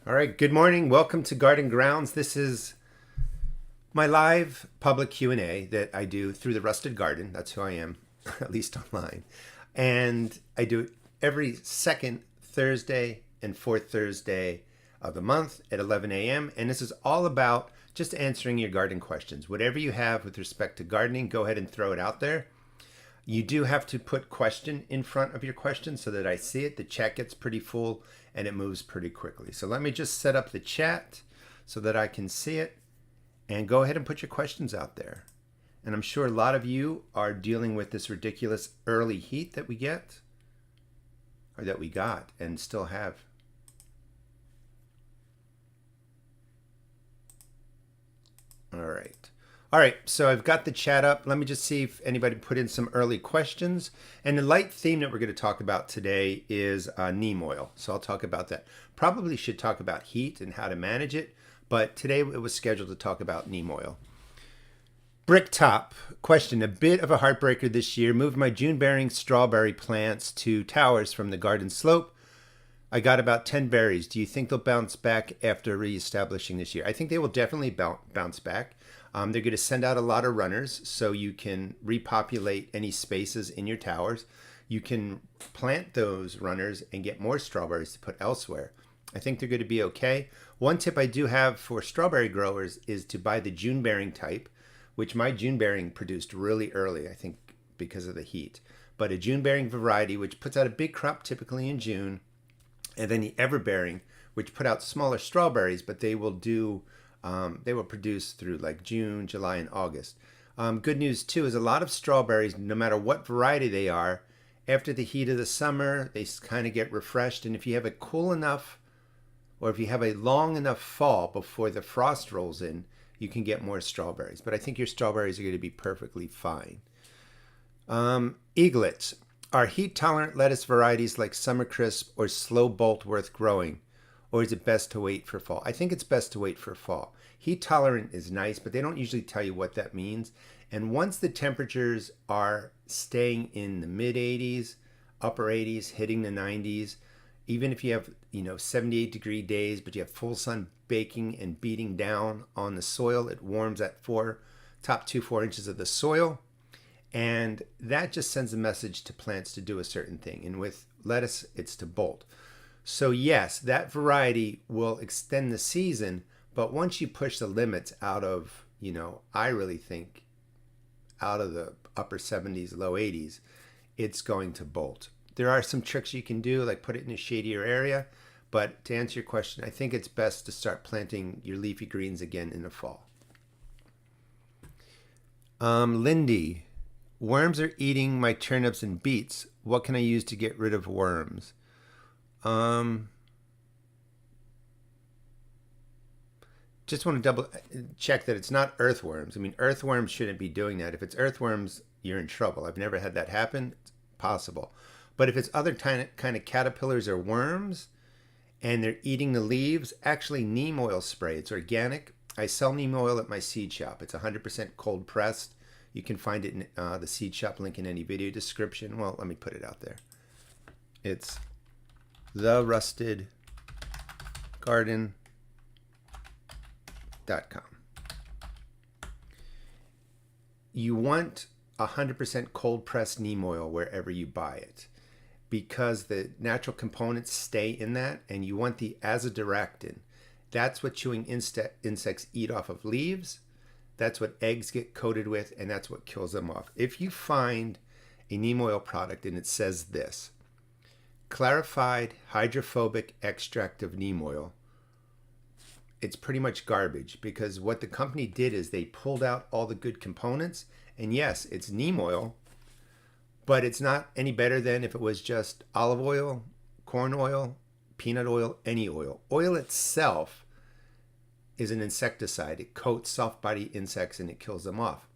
All right, good morning. Welcome to Garden Grounds. This is my live public Q&A that I do through the Rusted Garden. That's who I am, at least online. And I do it every second Thursday and fourth Thursday of the month at 11 a.m. And this is all about just answering your garden questions. Whatever you have with respect to gardening, go ahead and throw it out there. You do have to put question in front of your question so that I see it. The chat gets pretty full and it moves pretty quickly. So let me just set up the chat so that I can see it, and go ahead and put your questions out there. And I'm sure a lot of you are dealing with this ridiculous early heat that we get, or that we got and still have. All right, so I've got the chat up. Let me just see if anybody put in some early questions. And the light theme that we're going to talk about today is neem oil. So I'll talk about that. Probably should talk about heat and how to manage it, but today it was scheduled to talk about neem oil. Bricktop question, a bit of a heartbreaker this year. Moved my June-bearing strawberry plants to towers from the garden slope. I got about 10 berries. Do you think they'll bounce back after reestablishing this year? I think they will definitely bounce back. They're going to send out a lot of runners so you can repopulate any spaces in your towers. You can plant those runners and get more strawberries to put elsewhere. I think they're going to be okay. One tip I do have for strawberry growers is to buy the June bearing type, which my June bearing produced really early, I think because of the heat. But a June bearing variety, which puts out a big crop typically in June, and then the everbearing, which put out smaller strawberries, but they will produce through like June, July, and August. Good news too is a lot of strawberries, no matter what variety they are, after the heat of the summer, they kind of get refreshed. And if you have a cool enough, or if you have a long enough fall before the frost rolls in, you can get more strawberries. But I think your strawberries are going to be perfectly fine. Eaglets. Are heat-tolerant lettuce varieties like Summer Crisp or Slow Bolt worth growing? Or is it best to wait for fall? I think it's best to wait for fall. Heat-tolerant is nice, but they don't usually tell you what that means. And once the temperatures are staying in the mid-80s, upper 80s, hitting the 90s, even if you have 78-degree days, but you have full sun baking and beating down on the soil, it warms that top 2-4 inches of the soil. And that just sends a message to plants to do a certain thing. And with lettuce, it's to bolt. So yes, that variety will extend the season, but once you push the limits out of, I really think out of the upper 70s, low 80s, it's going to bolt. There are some tricks you can do, like put it in a shadier area. But to answer your question, I think it's best to start planting your leafy greens again in the fall. Lindy. Worms are eating my turnips and beets. What can I use to get rid of worms? Just want to double check that it's not earthworms. I mean, earthworms shouldn't be doing that. If it's earthworms, you're in trouble. I've never had that happen. It's possible. But if it's other kind of caterpillars or worms and they're eating the leaves, actually neem oil spray. It's organic. I sell neem oil at my seed shop. It's 100% cold pressed. You can find it in the seed shop link in any video description. Well, let me put it out there. It's therustedgarden.com. You want 100% cold pressed neem oil wherever you buy it, because the natural components stay in that, and you want the azadirachtin. That's what chewing insects eat off of leaves. That's what eggs get coated with, and that's what kills them off. If you find a neem oil product and it says this, clarified hydrophobic extract of neem oil, it's pretty much garbage, because what the company did is they pulled out all the good components. And yes, it's neem oil, but it's not any better than if it was just olive oil, corn oil, peanut oil, any oil. Oil itself is an insecticide. It coats soft body insects and it kills them off.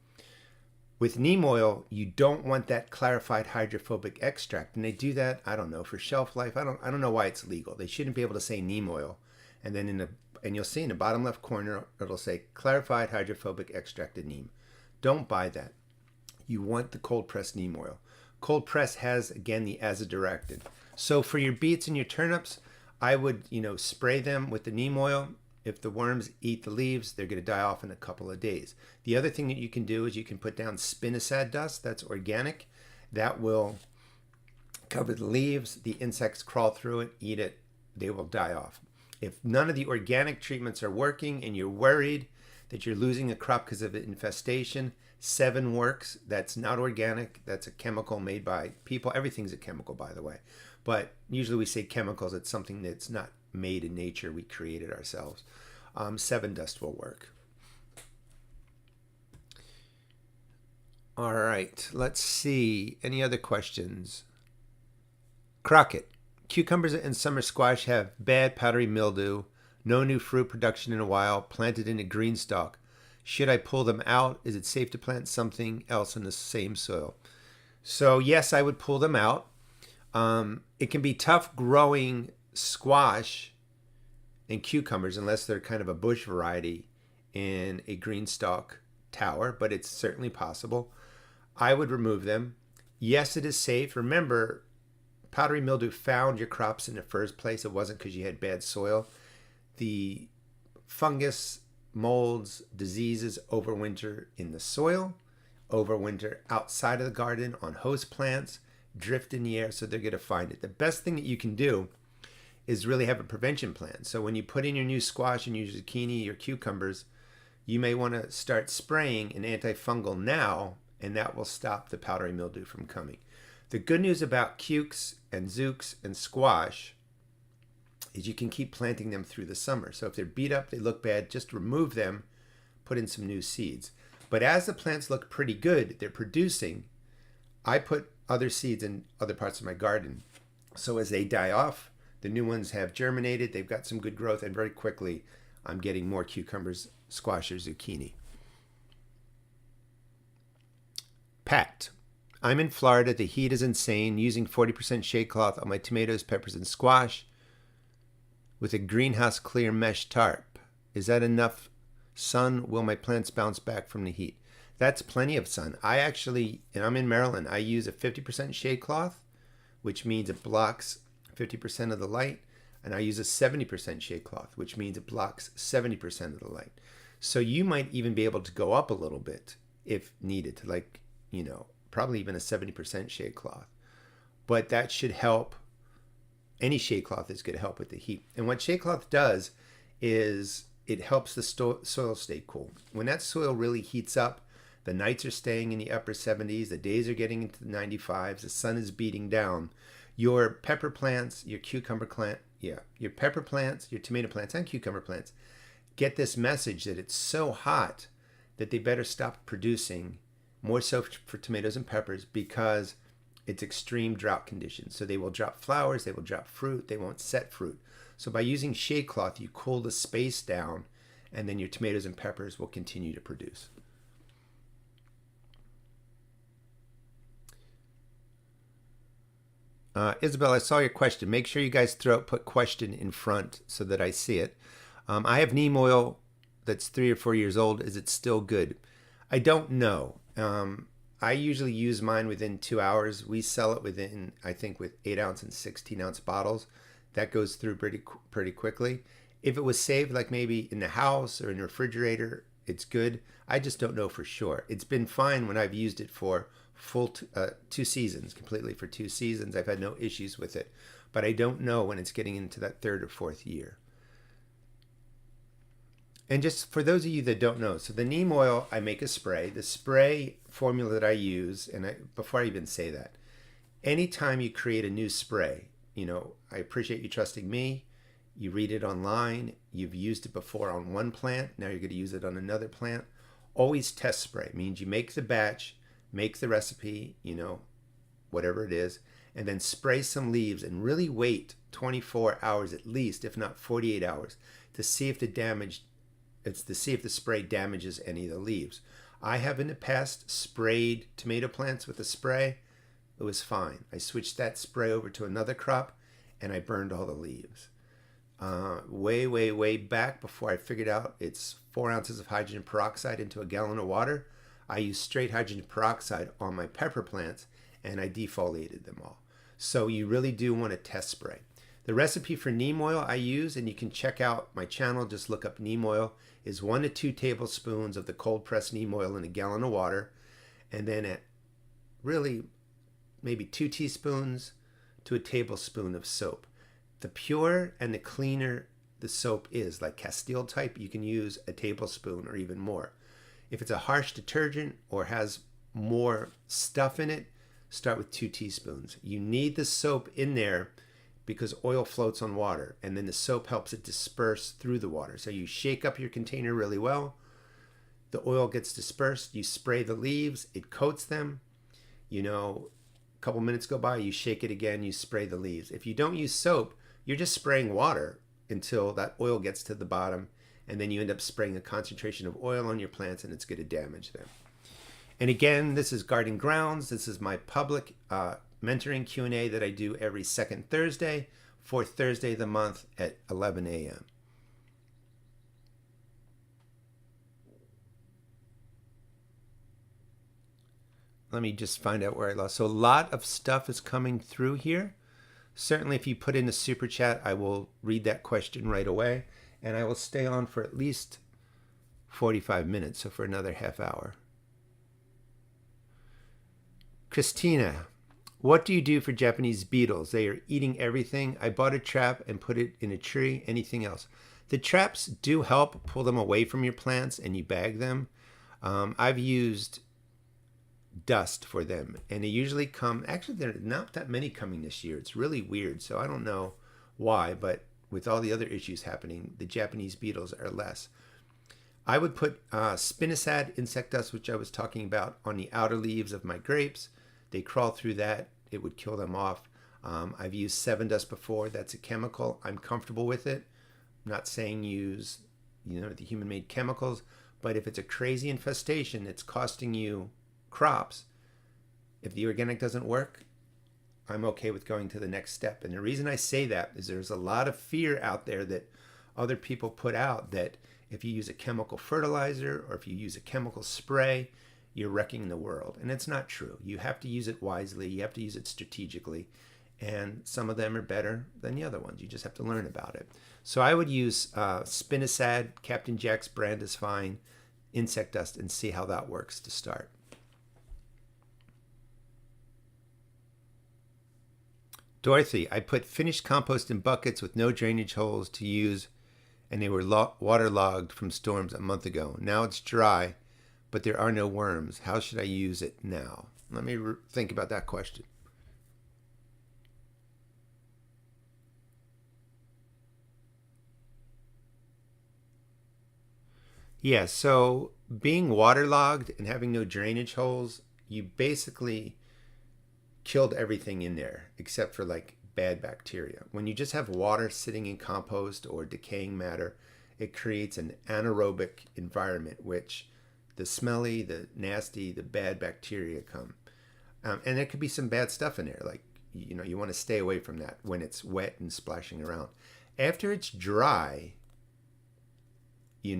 With neem oil, you don't want that clarified hydrophobic extract. And they do that, I don't know, for shelf life. I don't know why it's legal. They shouldn't be able to say neem oil. And then you'll see in the bottom left corner, it'll say clarified hydrophobic extract of neem. Don't buy that. You want the cold pressed neem oil. Cold press has, again, the azadirachtin. So for your beets and your turnips, I would, spray them with the neem oil. If the worms eat the leaves, they're going to die off in a couple of days. The other thing that you can do is you can put down spinosad dust. That's organic. That will cover the leaves. The insects crawl through it, eat it. They will die off. If none of the organic treatments are working and you're worried that you're losing a crop because of infestation, Sevin works. That's not organic. That's a chemical made by people. Everything's a chemical, by the way. But usually we say chemicals. It's something that's not made in nature. We created ourselves. Sevin dust will work. All right. Let's see. Any other questions? Crockett. Cucumbers and summer squash have bad powdery mildew. No new fruit production in a while. Planted in a GreenStalk. Should I pull them out? Is it safe to plant something else in the same soil? So yes, I would pull them out. It can be tough growing squash and cucumbers unless they're kind of a bush variety in a GreenStalk tower, but it's certainly possible. I would remove them. Yes, it is safe. Remember, powdery mildew found your crops in the first place. It wasn't because you had bad soil. The fungus, molds, diseases overwinter in the soil, overwinter outside of the garden on host plants, drift in the air, so they're going to find it. The best thing that you can do is really have a prevention plan. So when you put in your new squash and your zucchini, your cucumbers, you may want to start spraying an antifungal now, and that will stop the powdery mildew from coming. The good news about cukes and zooks and squash is you can keep planting them through the summer. So if they're beat up, they look bad, just remove them, put in some new seeds. But as the plants look pretty good, they're producing, I put other seeds in other parts of my garden. So as they die off, the new ones have germinated, they've got some good growth, and very quickly I'm getting more cucumbers, squash, or zucchini. Pat. I'm in Florida. The heat is insane. Using 40% shade cloth on my tomatoes, peppers, and squash with a greenhouse clear mesh tarp. Is that enough sun? Will my plants bounce back from the heat? That's plenty of sun. And I'm in Maryland, I use a 50% shade cloth, which means it blocks 50% of the light. And I use a 70% shade cloth, which means it blocks 70% of the light. So you might even be able to go up a little bit if needed, to probably even a 70% shade cloth. But that should help. Any shade cloth is going to help with the heat. And what shade cloth does is it helps the soil stay cool. When that soil really heats up, the nights are staying in the upper 70s, the days are getting into the 95s, the sun is beating down. Your pepper plants, your cucumber plant, your pepper plants, your tomato plants, and cucumber plants get this message that it's so hot that they better stop producing, more so for tomatoes and peppers, because it's extreme drought conditions. So they will drop flowers, they will drop fruit, they won't set fruit. So by using shade cloth, you cool the space down, and then your tomatoes and peppers will continue to produce. Isabel, I saw your question. Make sure you guys put question in front so that I see it. I have neem oil that's 3 or 4 years old. Is it still good? I don't know. I usually use mine within 2 hours. We sell it within, I think, with 8-ounce and 16-ounce bottles. That goes through pretty quickly. If it was saved, like maybe in the house or in the refrigerator, it's good. I just don't know for sure. It's been fine when I've used it for full 2 seasons, completely for 2 seasons. I've had no issues with it. But I don't know when it's getting into that 3rd or 4th year. And just for those of you that don't know, so the neem oil, I make a spray. The spray formula that I use, before I even say that, anytime you create a new spray, I appreciate you trusting me. You read it online. You've used it before on one plant. Now you're going to use it on another plant. Always test spray. It means you make the batch, make the recipe, whatever it is, and then spray some leaves and really wait 24 hours at least, if not 48 hours, to see if the spray damages any of the leaves. I have in the past sprayed tomato plants with a spray. It was fine. I switched that spray over to another crop and I burned all the leaves. Way back before I figured out it's 4 ounces of hydrogen peroxide into a gallon of water, I used straight hydrogen peroxide on my pepper plants and I defoliated them all. So you really do want to test spray. The recipe for neem oil I use, and you can check out my channel, just look up neem oil, is 1 to 2 tablespoons of the cold pressed neem oil in a gallon of water, and then at really maybe 2 teaspoons to a tablespoon of soap. The purer and the cleaner the soap is, like Castile type, you can use a tablespoon or even more. If it's a harsh detergent or has more stuff in it, start with 2 teaspoons. You need the soap in there because oil floats on water, and then the soap helps it disperse through the water. So you shake up your container really well, the oil gets dispersed, you spray the leaves, it coats them, a couple minutes go by, you shake it again, you spray the leaves. If you don't use soap, you're just spraying water until that oil gets to the bottom, and then you end up spraying a concentration of oil on your plants, and it's going to damage them. And again, this is Garden Grounds. This is my public mentoring Q&A that I do every second Thursday, fourth Thursday of the month at 11 a.m. Let me just find out where I lost. So a lot of stuff is coming through here. Certainly if you put in a super chat, I will read that question right away. And I will stay on for at least 45 minutes, so for another half hour. Christina, what do you do for Japanese beetles? They are eating everything. I bought a trap and put it in a tree. Anything else? The traps do help pull them away from your plants, and you bag them. I've used dust for them, and they usually come. Actually, there are not that many coming this year. It's really weird, so I don't know why, but with all the other issues happening, the Japanese beetles are less. I would put spinosad insect dust, which I was talking about, on the outer leaves of my grapes. They crawl through that. It would kill them off. I've used Sevin dust before. That's a chemical. I'm comfortable with it. I'm not saying use, the human-made chemicals, but if it's a crazy infestation that's costing you crops, if the organic doesn't work, I'm okay with going to the next step. And the reason I say that is there's a lot of fear out there that other people put out that if you use a chemical fertilizer or if you use a chemical spray, you're wrecking the world. And it's not true. You have to use it wisely. You have to use it strategically. And some of them are better than the other ones. You just have to learn about it. So I would use spinosad, Captain Jack's brand is fine, insect dust, and see how that works to start. Dorothy, I put finished compost in buckets with no drainage holes to use, and they were waterlogged from storms a month ago. Now it's dry, but there are no worms. How should I use it now? Let me think about that question. Yeah, so being waterlogged and having no drainage holes, you basically killed everything in there except for like bad bacteria. When you just have water sitting in compost or decaying matter, it creates an anaerobic environment, which the smelly, the nasty, the bad bacteria come. And there could be some bad stuff in there. Like, you want to stay away from that when it's wet and splashing around. After it's dry, you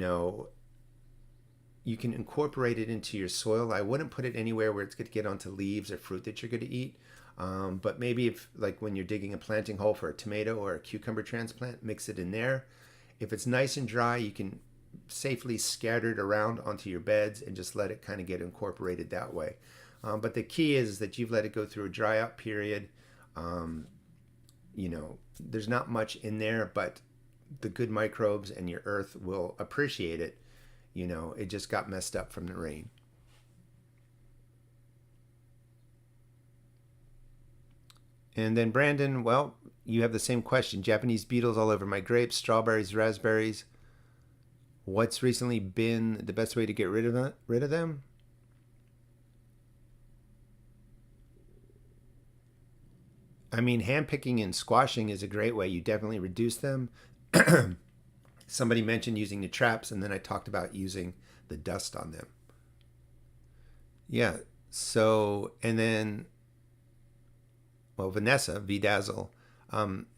can incorporate it into your soil. I wouldn't put it anywhere where it's going to get onto leaves or fruit that you're going to eat. But maybe if, like when you're digging a planting hole for a tomato or a cucumber transplant, mix it in there. If it's nice and dry, you can safely scatter it around onto your beds and just let it kind of get incorporated that way. But the key is that you've let it go through a dry out period. There's not much in there, but the good microbes and your earth will appreciate it. It just got messed up from the rain. And then Brandon, well, you have the same question. Japanese beetles all over my grapes, strawberries, raspberries. What's recently been the best way to get rid of them? I mean, hand picking and squashing is a great way. You definitely reduce them. Somebody mentioned using the traps, and then I talked about using the dust on them. Yeah. So, and then, well, Vanessa, VDazzle,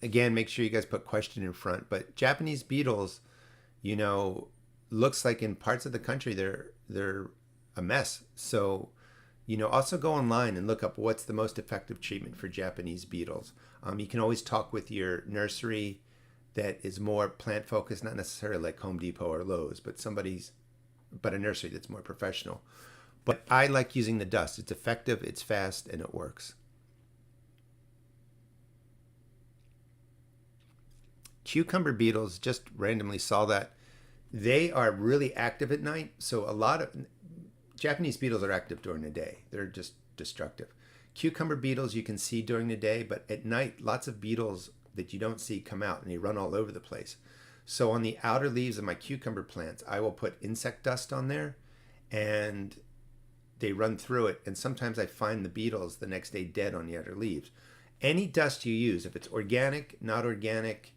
again, make sure you guys put question in front. But Japanese beetles, looks like in parts of the country they're a mess. So Also go online and look up what's the most effective treatment for Japanese beetles. You can always talk with your nursery that is more plant focused, not necessarily like Home Depot or Lowe's, but a nursery that's more professional. But I like using the dust. It's effective, it's fast, and it works. Cucumber beetles, just randomly saw that. They are really active at night. So a lot of Japanese beetles are active during the day. They're just destructive. Cucumber beetles you can see during the day, but at night, lots of beetles that you don't see come out and they run all over the place. So on the outer leaves of my cucumber plants, I will put insect dust on there and they run through it. And sometimes I find the beetles the next day dead on the outer leaves. Any dust you use, if it's organic, not organic,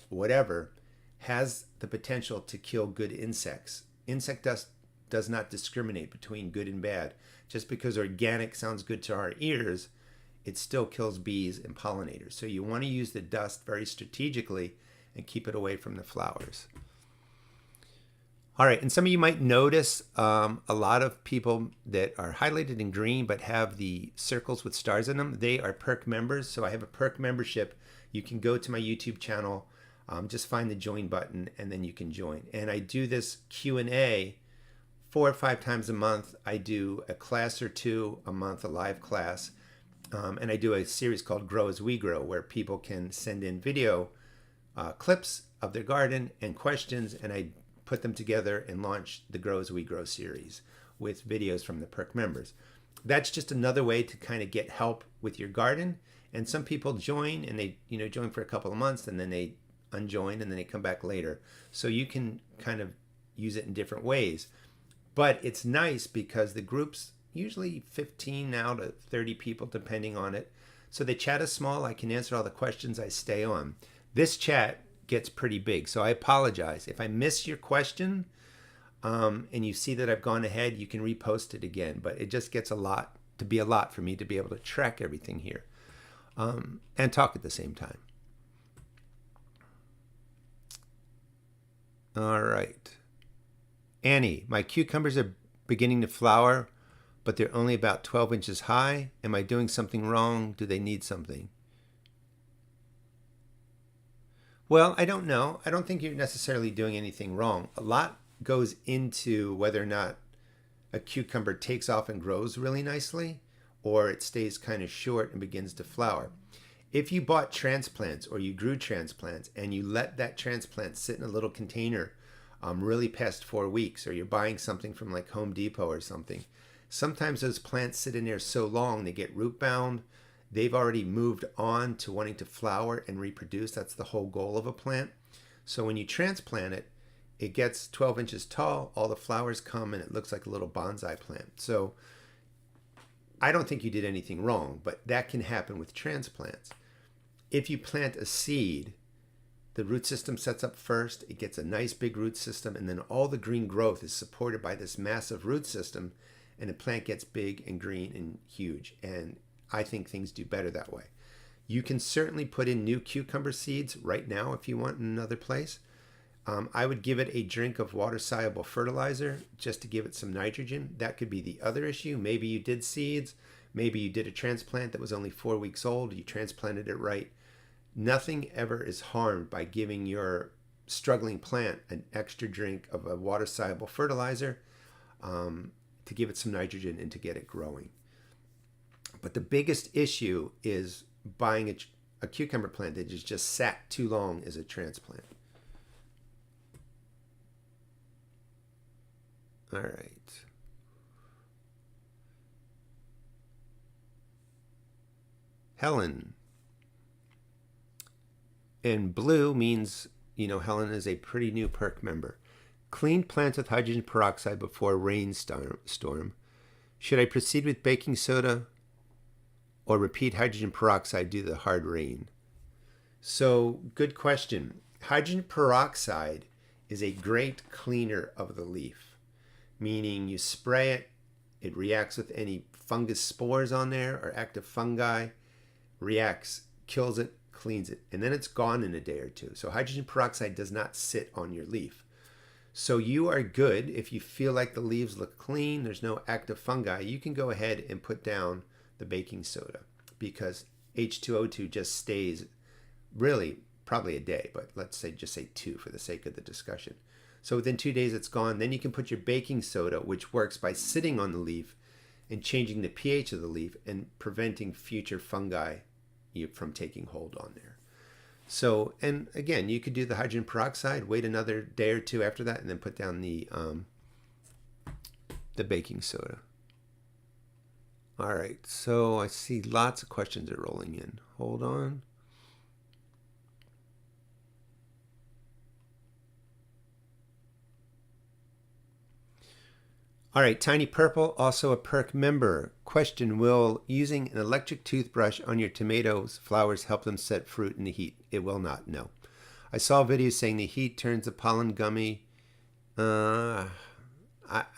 whatever, has the potential to kill good insects. Insect dust does not discriminate between good and bad. Just because organic sounds good to our ears, it still kills bees and pollinators. So you want to use the dust very strategically and keep it away from the flowers. All right, and some of you might notice a lot of people that are highlighted in green but have the circles with stars in them, they are perk members. So I have a perk membership. You can go to my YouTube channel, just find the join button, and then you can join. And I do this Q&A 4 or 5 times a month. I do a class or two a month, a live class. And I do a series called Grow as We Grow, where people can send in video clips of their garden and questions, and I put them together and launch the Grow as We Grow series with videos from the perk members. That's just another way to kind of get help with your garden. And some people join and they join for a couple of months and then they unjoin and then they come back later. So you can kind of use it in different ways. But it's nice because the groups, usually 15 now to 30 people depending on it. So the chat is small. I can answer all the questions. I stay on. This chat gets pretty big. So I apologize. If I miss your question and you see that I've gone ahead, you can repost it again. But it just gets a lot for me to be able to track everything here and talk at the same time. All right. Annie, my cucumbers are beginning to flower, but they're only about 12 inches high. Am I doing something wrong? Do they need something? Well, I don't know. I don't think you're necessarily doing anything wrong. A lot goes into whether or not a cucumber takes off and grows really nicely, or it stays kind of short and begins to flower. If you bought transplants or you grew transplants and you let that transplant sit in a little container really past 4 weeks, or you're buying something from like Home Depot or something, sometimes those plants sit in there so long they get root bound. They've already moved on to wanting to flower and reproduce. That's the whole goal of a plant. So when you transplant it, it gets 12 inches tall, all the flowers come, and it looks like a little bonsai plant. So I don't think you did anything wrong, but that can happen with transplants. If you plant a seed, the root system sets up first, it gets a nice big root system, and then all the green growth is supported by this massive root system, and the plant gets big and green and huge. And I think things do better that way. You can certainly put in new cucumber seeds right now if you want in another place. I would give it a drink of water-soluble fertilizer just to give it some nitrogen. That could be the other issue. Maybe you did seeds. Maybe you did a transplant that was only 4 weeks old. You transplanted it right. Nothing ever is harmed by giving your struggling plant an extra drink of a water-soluble fertilizer to give it some nitrogen and to get it growing. But the biggest issue is buying a cucumber plant that is just sat too long as a transplant. All right. Helen. And blue means, Helen is a pretty new perk member. Clean plants with hydrogen peroxide before rainstorm. Should I proceed with baking soda or repeat hydrogen peroxide due to the hard rain? So, good question. Hydrogen peroxide is a great cleaner of the leaf, meaning you spray it, it reacts with any fungus spores on there or active fungi, reacts, kills it, cleans it, and then it's gone in a day or two. So hydrogen peroxide does not sit on your leaf. So you are good. If you feel like the leaves look clean, there's no active fungi, you can go ahead and put down the baking soda, because H2O2 just stays really probably a day, but let's say just say 2 for the sake of the discussion. So within 2 days it's gone. Then you can put your baking soda, which works by sitting on the leaf and changing the pH of the leaf and preventing future fungi from taking hold on there. So, and again, you could do the hydrogen peroxide, wait another day or 2 after that, and then put down the baking soda. All right, so I see lots of questions are rolling in. Hold on. All right, Tiny Purple, also a perk member. Question, will using an electric toothbrush on your tomatoes flowers help them set fruit in the heat? It will not, no. I saw videos saying the heat turns the pollen gummy. I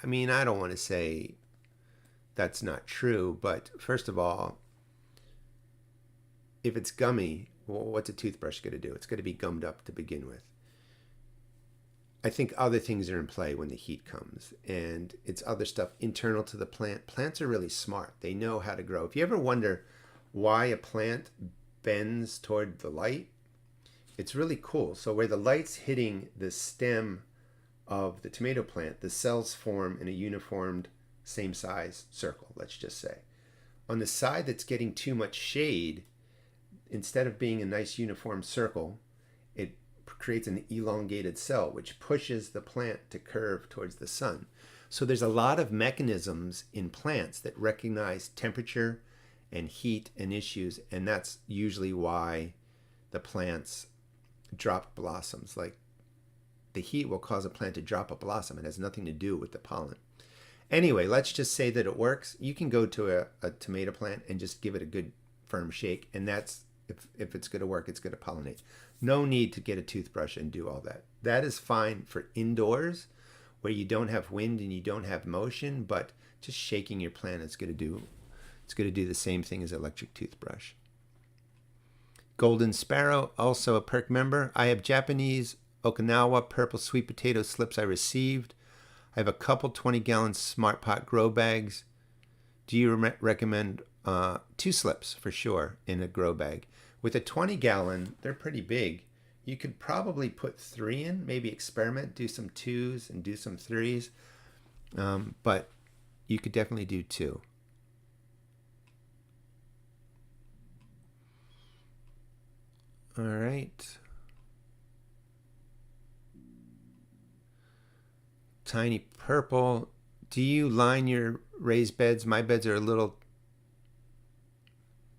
mean, I don't want to say that's not true, but first of all, if it's gummy, well, what's a toothbrush going to do? It's going to be gummed up to begin with. I think other things are in play when the heat comes, and it's other stuff internal to the plant. Plants are really smart. They know how to grow. If you ever wonder why a plant bends toward the light, it's really cool. So where the light's hitting the stem of the tomato plant, the cells form in a uniformed, same size circle, let's just say. On the side that's getting too much shade, instead of being a nice uniform circle, it creates an elongated cell, which pushes the plant to curve towards the sun. So there's a lot of mechanisms in plants that recognize temperature and heat and issues, and that's usually why the plants drop blossoms. Like, the heat will cause a plant to drop a blossom. It has nothing to do with the pollen. Anyway, let's just say that it works. You can go to a tomato plant and just give it a good firm shake, and that's, if it's going to work, it's going to pollinate. No need to get a toothbrush and do all that. That is fine for indoors where you don't have wind and you don't have motion, but just shaking your plant is going to do, it's going to do the same thing as electric toothbrush. Golden Sparrow, also a perk member. I have Japanese Okinawa purple sweet potato slips I received. I have a couple 20-gallon Smart Pot grow bags. Do you recommend 2 slips for sure in a grow bag? With a 20-gallon, they're pretty big. You could probably put 3 in, maybe experiment, do some 2s and do some 3s. But you could definitely do 2. All right. Tiny Purple, do you line your raised beds? My beds are a little...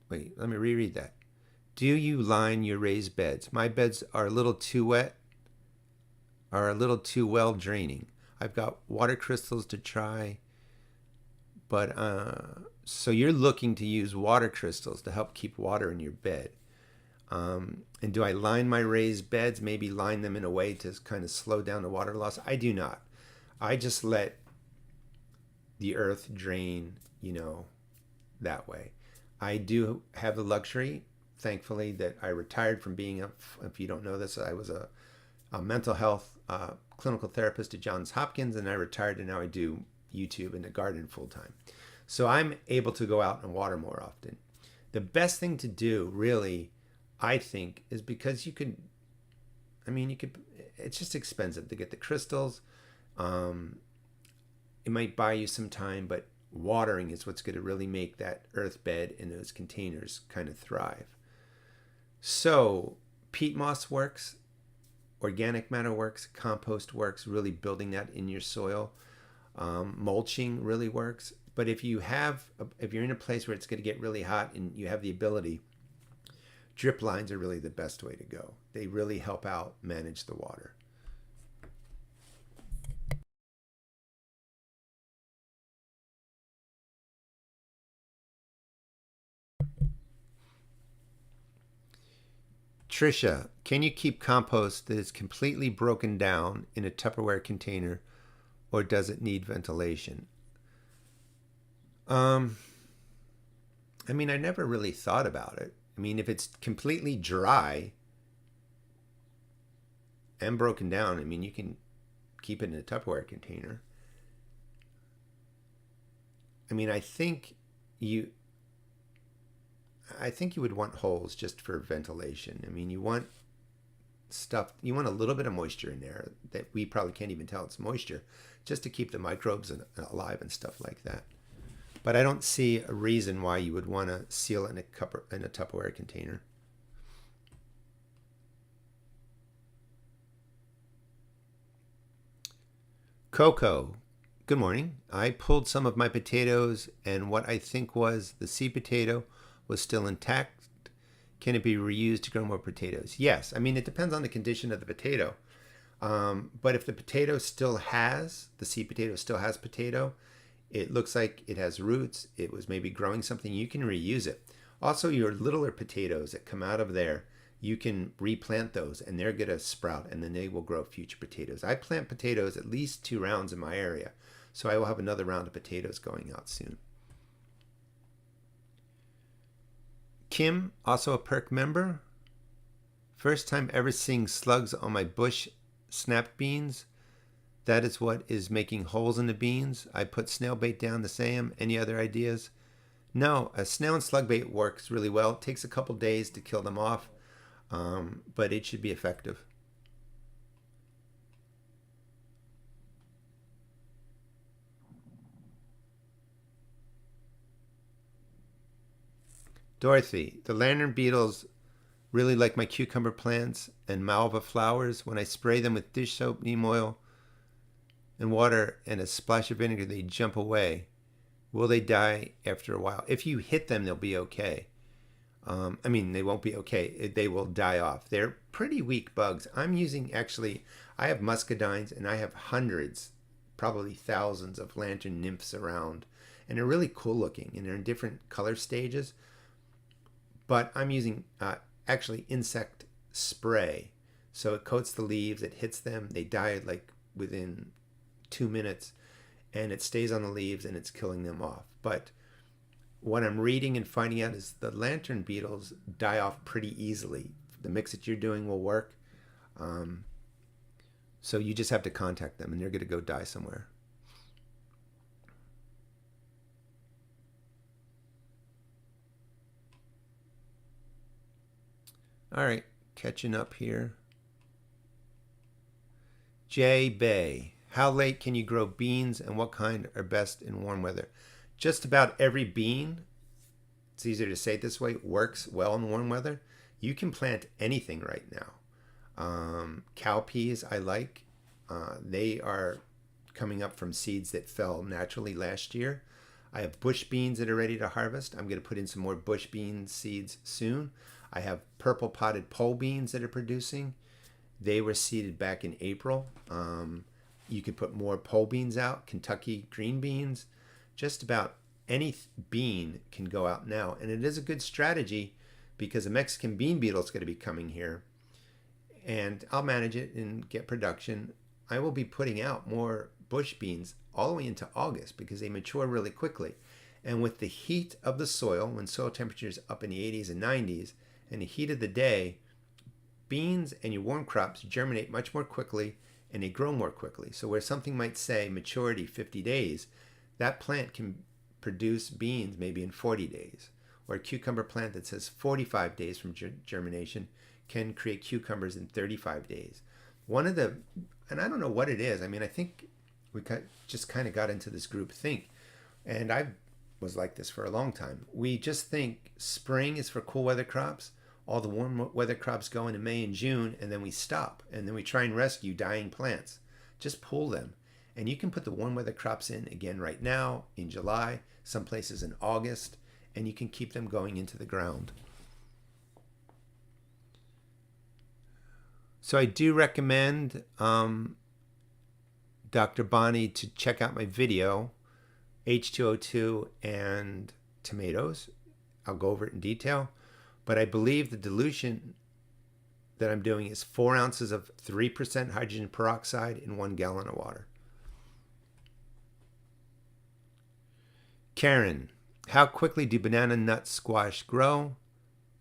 Wait, let me reread that. Do you line your raised beds? My beds are a little too wet, are a little too well draining. I've got water crystals to try, but so you're looking to use water crystals to help keep water in your bed. And do I line my raised beds? Maybe line them in a way to kind of slow down the water loss? I do not. I just let the earth drain, that way. I do have the luxury, thankfully, that I retired from being if you don't know this, I was a mental health clinical therapist at Johns Hopkins, and I retired, and now I do YouTube and a garden full time. So I'm able to go out and water more often. The best thing to do, really, I think, is because you could, it's just expensive to get the crystals. It might buy you some time, but watering is what's going to really make that earth bed in those containers kind of thrive. So peat moss works, organic matter works, compost works, really building that in your soil. Mulching really works. But if you're in a place where it's going to get really hot and you have the ability, drip lines are really the best way to go. They really help out manage the water. Trisha, can you keep compost that is completely broken down in a Tupperware container, or does it need ventilation? I never really thought about it. If it's completely dry and broken down, you can keep it in a Tupperware container. I mean, I think you would want holes just for ventilation. I mean, you want a little bit of moisture in there that we probably can't even tell it's moisture, just to keep the microbes alive and stuff like that. But I don't see a reason why you would want to seal it in a Tupperware container. Coco, good morning. I pulled some of my potatoes, and what I think was the seed potato was still intact. Can it be reused to grow more potatoes? Yes. I mean, it depends on the condition of the potato. But if the seed potato still has potato, it looks like it has roots, it was maybe growing something, you can reuse it. Also, your littler potatoes that come out of there, you can replant those and they're going to sprout and then they will grow future potatoes. I plant potatoes at least 2 rounds in my area, so I will have another round of potatoes going out soon. Kim, also a perk member. First time ever seeing slugs on my bush snap beans. That is what is making holes in the beans. I put snail bait down to Sam. Any other ideas? No, a snail and slug bait works really well. It takes a couple days to kill them off, but it should be effective. Dorothy, the lantern beetles really like my cucumber plants and malva flowers. When I spray them with dish soap, neem oil, and water and a splash of vinegar, they jump away. Will they die after a while? If you hit them, they'll be okay. I mean, they won't be okay. They will die off. They're pretty weak bugs. I have muscadines and I have hundreds, probably thousands of lantern nymphs around. And they're really cool looking and they're in different color stages. But I'm using insect spray. So it coats the leaves, it hits them, they die like within 2 minutes, and it stays on the leaves and it's killing them off. But what I'm reading and finding out is the lantern beetles die off pretty easily. The mix that you're doing will work. So you just have to contact them and they're going to go die somewhere. All right, catching up here. Jay Bay, how late can you grow beans and what kind are best in warm weather? Just about every bean, it's easier to say it this way, works well in warm weather. You can plant anything right now. Cowpeas I like. They are coming up from seeds that fell naturally last year. I have bush beans that are ready to harvest. I'm going to put in some more bush bean seeds soon. I have purple potted pole beans that are producing. They were seeded back in April. You could put more pole beans out, Kentucky green beans. Just about any bean can go out now. And it is a good strategy because a Mexican bean beetle is going to be coming here. And I'll manage it and get production. I will be putting out more bush beans all the way into August because they mature really quickly. And with the heat of the soil, when soil temperature is up in the 80s and 90s, and the heat of the day, beans and your warm crops germinate much more quickly and they grow more quickly. So where something might say maturity 50 days, that plant can produce beans maybe in 40 days. Or a cucumber plant that says 45 days from germination can create cucumbers in 35 days. And I don't know what it is. I mean, I think we just kind of got into this group think, and I was like this for a long time. We just think spring is for cool weather crops. All the warm weather crops go into May and June, and then we stop. And then we try and rescue dying plants. Just pull them. And you can put the warm weather crops in again right now, in July, some places in August, and you can keep them going into the ground. So I do recommend Dr. Bonnie to check out my video, H2O2 and tomatoes. I'll go over it in detail. But I believe the dilution that I'm doing is 4 ounces of 3% hydrogen peroxide in 1 gallon of water. Karen, how quickly do banana nut squash grow?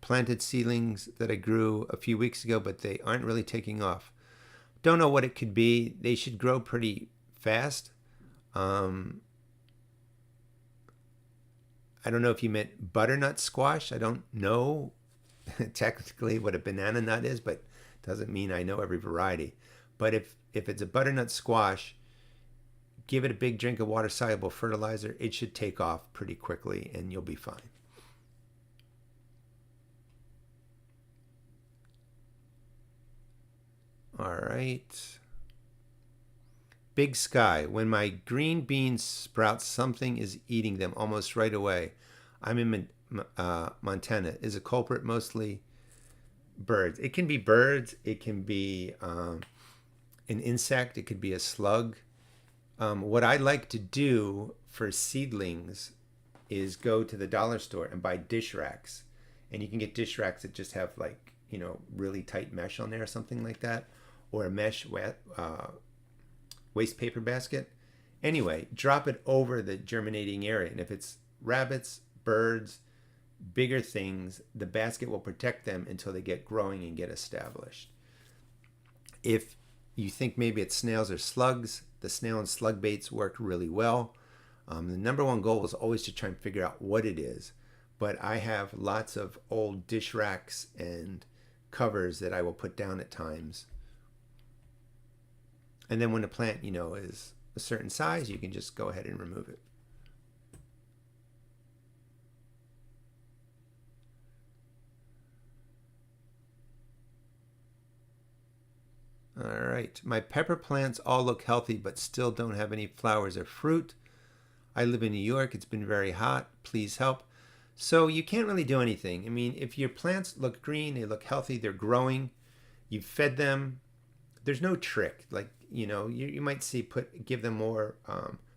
Planted seedlings that I grew a few weeks ago, but they aren't really taking off. Don't know what it could be. They should grow pretty fast. I don't know if you meant butternut squash. I don't know technically what a banana nut is, but doesn't mean I know every variety. But if it's a butternut squash, give it a big drink of water-soluble fertilizer. It should take off pretty quickly and you'll be fine. All right. Big Sky. When my green beans sprout, something is eating them almost right away. I'm in Montana. Is a culprit mostly birds? It can be birds. It can be an insect. It could be a slug. What I like to do for seedlings is go to the dollar store and buy dish racks. And you can get dish racks that just have like, really tight mesh on there or something like that. Or a mesh waste paper basket. Anyway, drop it over the germinating area. And if it's rabbits, birds, bigger things, the basket will protect them until they get growing and get established. If you think maybe it's snails or slugs, the snail and slug baits work really well. The number one goal is always to try and figure out what it is. But I have lots of old dish racks and covers that I will put down at times. And then when the plant, is a certain size, you can just go ahead and remove it. All right. My pepper plants all look healthy, but still don't have any flowers or fruit. I live in New York. It's been very hot. Please help. So you can't really do anything. I mean, if your plants look green, they look healthy, they're growing, you've fed them, there's no trick. Like, you might see give them more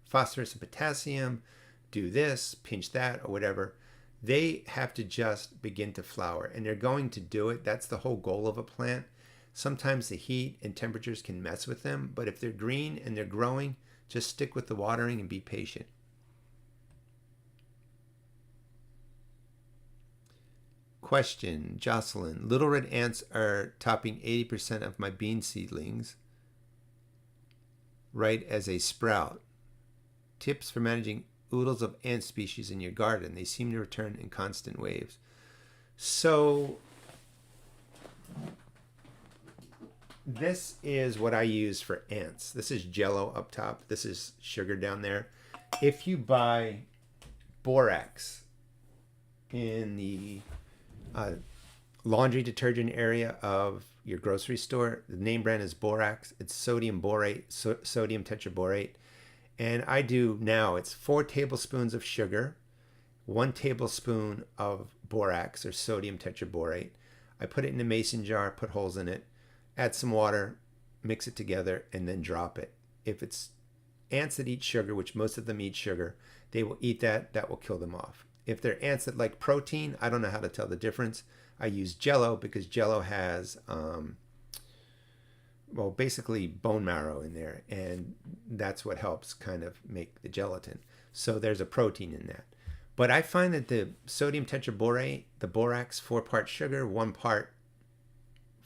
phosphorus and potassium, do this, pinch that, or whatever. They have to just begin to flower, and they're going to do it. That's the whole goal of a plant. Sometimes the heat and temperatures can mess with them, but if they're green and they're growing, just stick with the watering and be patient. Question, Jocelyn. Little red ants are topping 80% of my bean seedlings right as they sprout. Tips for managing oodles of ant species in your garden. They seem to return in constant waves. So this is what I use for ants. This is Jello up top. This is sugar down there. If you buy borax in the laundry detergent area of your grocery store, the name brand is borax. It's sodium borate, sodium tetraborate. And I do now, it's 4 tablespoons of sugar, 1 tablespoon of borax or sodium tetraborate. I put it in a mason jar, put holes in it, add some water, mix it together, and then drop it. If it's ants that eat sugar, which most of them eat sugar, they will eat that. That will kill them off. If they're ants that like protein, I don't know how to tell the difference. I use Jello because Jello has, basically bone marrow in there, and that's what helps kind of make the gelatin. So there's a protein in that. But I find that the sodium tetraborate, the borax, 4-part sugar, 1 part,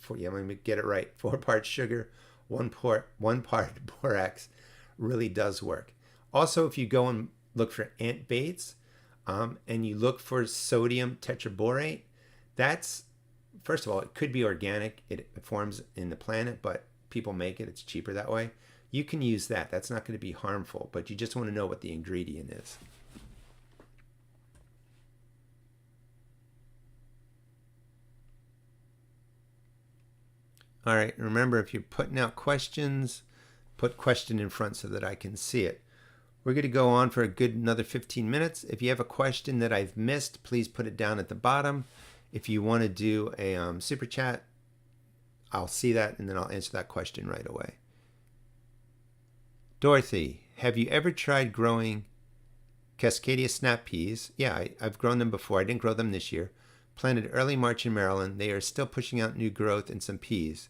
let me get it right, 4 parts sugar, 1 part borax really does work. Also, if you go and look for ant baits, and you look for sodium tetraborate, that's, first of all, it could be organic. It forms in the planet, but people make it. It's cheaper that way. You can use that. That's not going to be harmful, but you just want to know what the ingredient is. All right, remember, if you're putting out questions, put question in front so that I can see it. We're going to go on for a good another 15 minutes. If you have a question that I've missed, please put it down at the bottom. If you want to do a super chat, I'll see that and then I'll answer that question right away. Dorothy, have you ever tried growing Cascadia snap peas? Yeah, I've grown them before. I didn't grow them this year. Planted early March in Maryland. They are still pushing out new growth and some peas.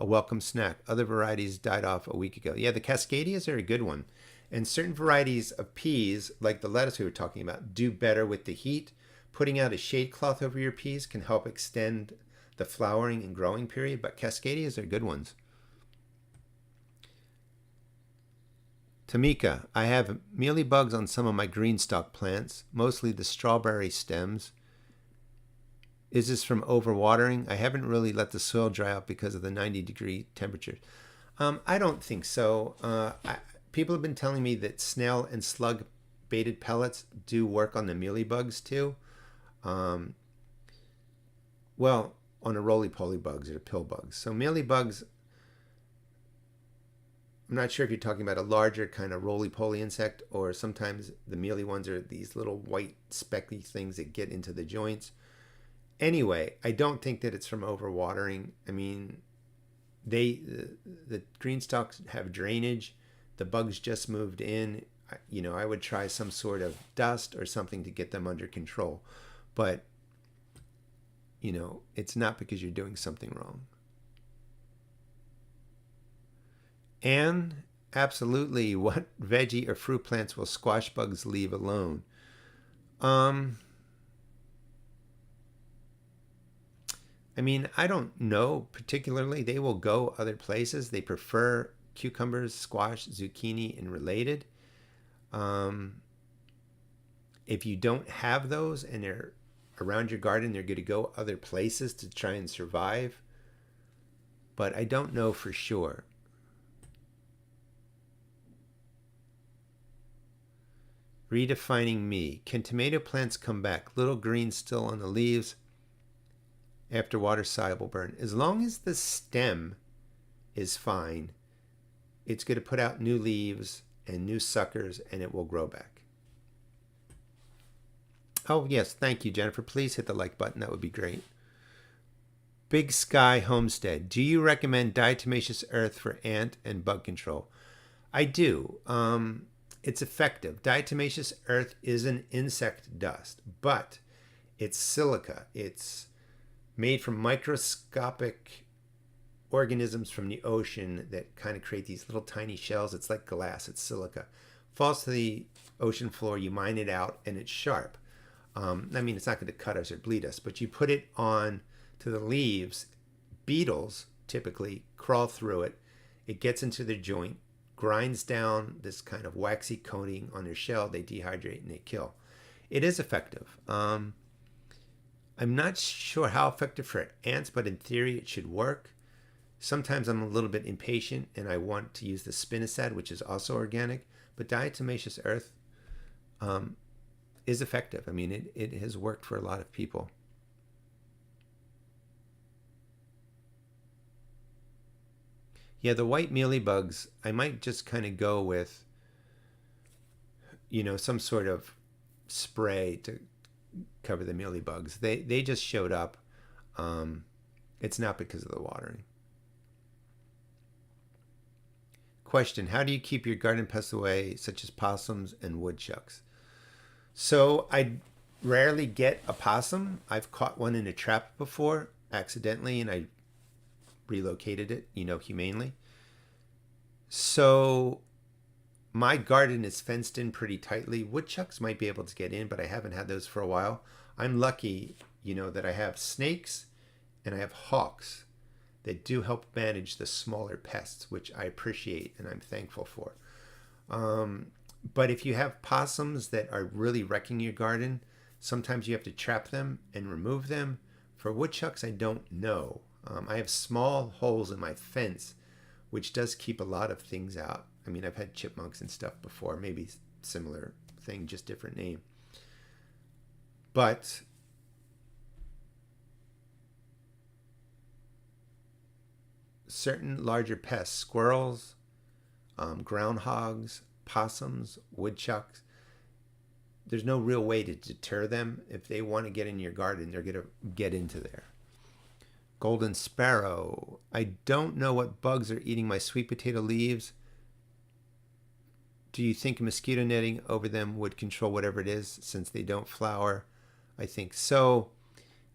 A welcome snack. Other varieties died off a week ago. Yeah, the Cascadias are a good one. And certain varieties of peas, like the lettuce we were talking about, do better with the heat. Putting out a shade cloth over your peas can help extend the flowering and growing period, but Cascadias are good ones. Tamika, I have mealybugs on some of my GreenStalk plants, mostly the strawberry stems. Is this from overwatering? I haven't really let the soil dry out because of the 90-degree temperature. I don't think so. People have been telling me that snail and slug baited pellets do work on the mealybugs too. Well, on the roly-poly bugs or the pill bugs. So mealybugs, I'm not sure if you're talking about a larger kind of roly-poly insect, or sometimes the mealy ones are these little white specky things that get into the joints. Anyway, I don't think that it's from overwatering. I mean, the GreenStalks have drainage. The bugs just moved in. I would try some sort of dust or something to get them under control. But, it's not because you're doing something wrong. And absolutely, what veggie or fruit plants will squash bugs leave alone? I don't know particularly. They will go other places. They prefer cucumbers, squash, zucchini, and related. If you don't have those and they're around your garden, they're going to go other places to try and survive. But I don't know for sure. Redefining me. Can tomato plants come back? Little green still on the leaves after water soluble burn. As long as the stem is fine, it's going to put out new leaves and new suckers, and it will grow back. Oh, yes. Thank you, Jennifer. Please hit the like button. That would be great. Big Sky Homestead. Do you recommend diatomaceous earth for ant and bug control? I do. It's effective. Diatomaceous earth is an insect dust, but it's silica. It's made from microscopic organisms from the ocean that kind of create these little tiny shells. It's like glass. It's silica. Falls to the ocean floor. You mine it out, and it's sharp. It's not going to cut us or bleed us, but you put it on to the leaves. Beetles typically crawl through it. It gets into the joint, grinds down this kind of waxy coating on their shell. They dehydrate and they kill. It is effective. I'm not sure how effective for ants, but in theory it should work. Sometimes I'm a little bit impatient and I want to use the spinosad, which is also organic, but diatomaceous earth is effective. It has worked for a lot of people. Yeah, the white mealybugs, I might just kind of go with, some sort of spray to cover the mealybugs. They just showed up. It's not because of the watering. Question, how do you keep your garden pests away, such as possums and woodchucks? So I rarely get a possum. I've caught one in a trap before, accidentally, and I relocated it, humanely. So my garden is fenced in pretty tightly. Woodchucks might be able to get in, but I haven't had those for a while. I'm lucky, that I have snakes and I have hawks that do help manage the smaller pests, which I appreciate and I'm thankful for. But if you have possums that are really wrecking your garden, sometimes you have to trap them and remove them. For woodchucks, I don't know. I have small holes in my fence, which does keep a lot of things out. I've had chipmunks and stuff before, maybe similar thing, just different name. But certain larger pests, squirrels, groundhogs, possums, woodchucks, there's no real way to deter them. If they want to get in your garden, they're going to get into there. Golden sparrow. I don't know what bugs are eating my sweet potato leaves. Do you think mosquito netting over them would control whatever it is since they don't flower? I think so.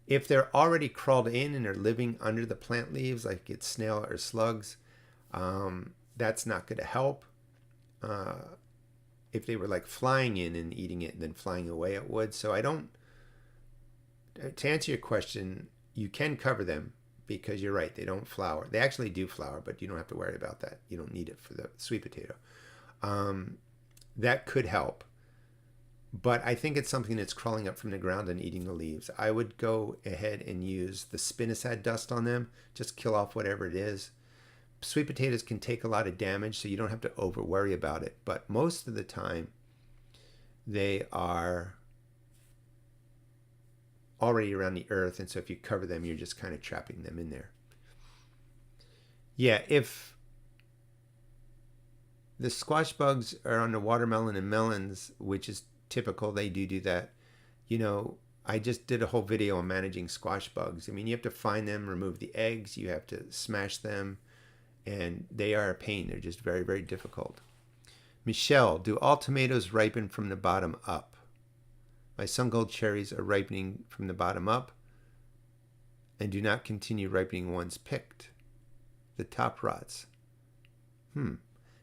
If they're already crawled in and are living under the plant leaves, like it's snail or slugs, that's not going to help. If they were like flying in and eating it and then flying away, it would. So to answer your question, you can cover them because you're right, they don't flower. They actually do flower, but you don't have to worry about that. You don't need it for the sweet potato. That could help. But I think it's something that's crawling up from the ground and eating the leaves. I would go ahead and use the spinosad dust on them. Just kill off whatever it is. Sweet potatoes can take a lot of damage, so you don't have to over worry about it. But most of the time, they are already around the earth. And so if you cover them, you're just kind of trapping them in there. Yeah, if the squash bugs are on the watermelon and melons, which is typical, they do that. I just did a whole video on managing squash bugs. I mean, you have to find them, remove the eggs, you have to smash them, and they are a pain. They're just very, very difficult. Michelle, do all tomatoes ripen from the bottom up? My sun-gold cherries are ripening from the bottom up and do not continue ripening once picked. The top rots.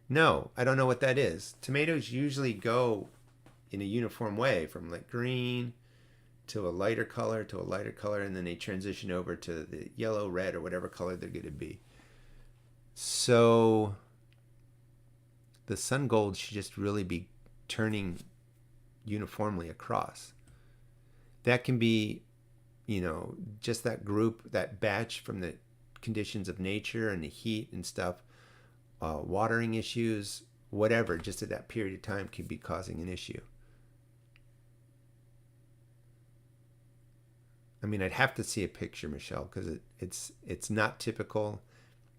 No, I don't know what that is. Tomatoes usually go in a uniform way from like green to a lighter color to a lighter color, and then they transition over to the yellow, red, or whatever color they're going to be. So the sun gold should just really be turning uniformly across. That can be, just that group, that batch from the conditions of nature and the heat and stuff, watering issues, whatever, just at that period of time could be causing an issue. I mean, I'd have to see a picture, Michelle, because it's not typical,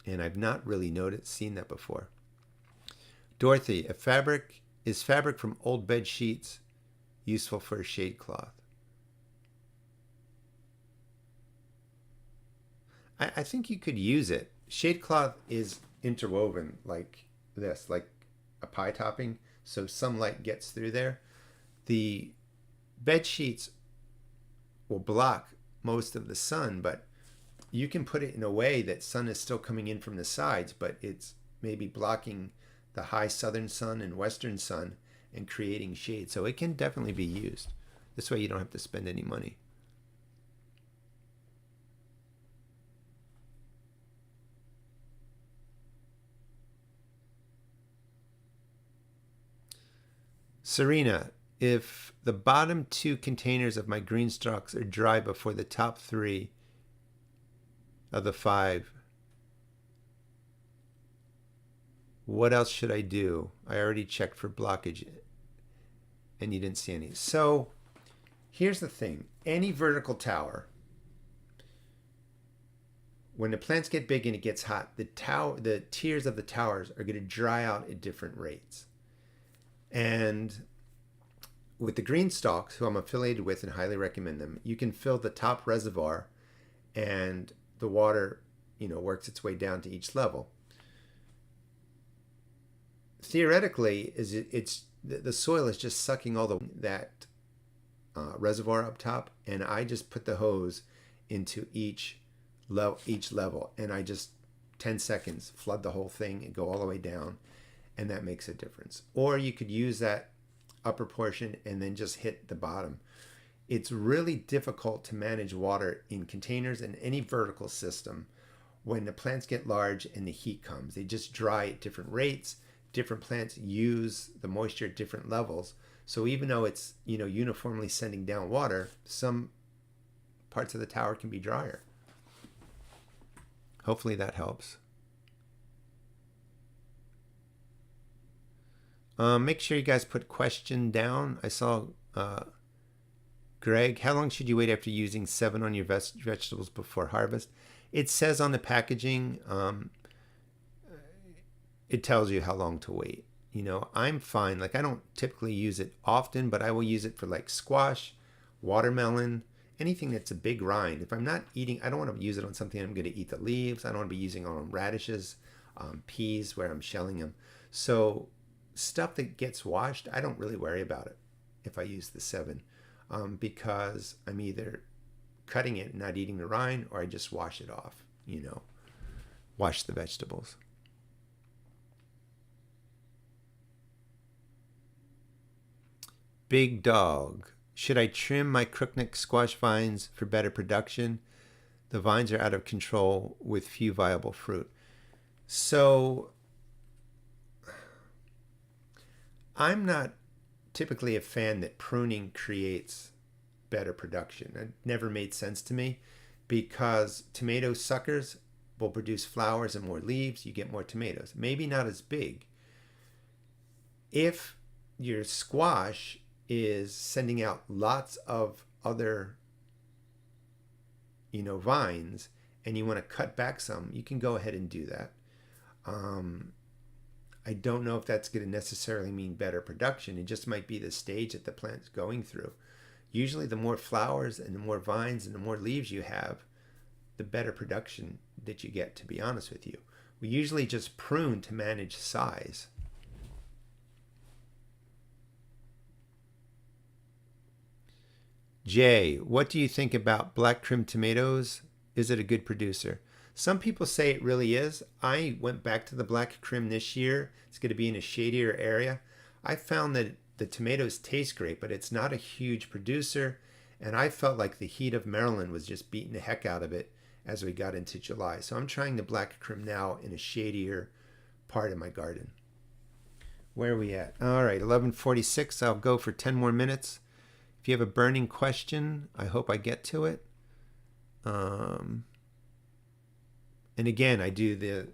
and I've not really seen that before. Dorothy, is fabric from old bed sheets useful for a shade cloth? I think you could use it. Shade cloth is interwoven like this, like a pie topping, so some light gets through there. The bed sheets will block most of the sun, but you can put it in a way that sun is still coming in from the sides, but it's maybe blocking the high southern sun and western sun and creating shade. So it can definitely be used. This way you don't have to spend any money. Serena, if the bottom 2 containers of my GreenStalks are dry before the top 3 of the 5, what else should I do? I already checked for blockage and you didn't see any. So here's the thing. Any vertical tower, when the plants get big and it gets hot, the tiers of the towers are going to dry out at different rates. And with the GreenStalks, who I'm affiliated with and highly recommend them, you can fill the top reservoir and the water, works its way down to each level. Theoretically, it's the soil is just sucking all that reservoir up top, and I just put the hose into each level, and I just 10 seconds flood the whole thing and go all the way down, and that makes a difference. Or you could use that upper portion and then just hit the bottom. It's really difficult to manage water in containers and any vertical system when the plants get large and the heat comes. They just dry at different rates. Different plants use the moisture at different levels. So even though it's uniformly sending down water, some parts of the tower can be drier. Hopefully that helps. Make sure you guys put question down. I saw Greg, how long should you wait after using Sevin on your vegetables before harvest? It says on the packaging, it tells you how long to wait. I'm fine. Like, I don't typically use it often, but I will use it for like squash, watermelon, anything that's a big rind. If I'm not eating, I don't want to use it on something I'm going to eat the leaves. I don't want to be using it on radishes, peas where I'm shelling them. So stuff that gets washed, I don't really worry about it if I use the Sevin, because I'm either cutting it and not eating the rind, or I just wash it off, wash the vegetables. Big Dog, should I trim my crookneck squash vines for better production? The vines are out of control with few viable fruit. So I'm not typically a fan that pruning creates better production. It never made sense to me because tomato suckers will produce flowers and more leaves. You get more tomatoes. Maybe not as big. If your squash is sending out lots of other, vines, and you want to cut back some, you can go ahead and do that. I don't know if that's going to necessarily mean better production. It just might be the stage that the plant's going through. Usually the more flowers and the more vines and the more leaves you have, the better production that you get, to be honest with you. We usually just prune to manage size. Jay, what do you think about black trim tomatoes? Is it a good producer? Some people say it really is. I went back to the black trim this year. It's going to be in a shadier area. I found that the tomatoes taste great, but it's not a huge producer. And I felt like the heat of Maryland was just beating the heck out of it as we got into July. So I'm trying the black trim now in a shadier part of my garden. Where are we at? All right, 11:46. I'll go for 10 more minutes. If you have a burning question, I hope I get to it. And again, I do the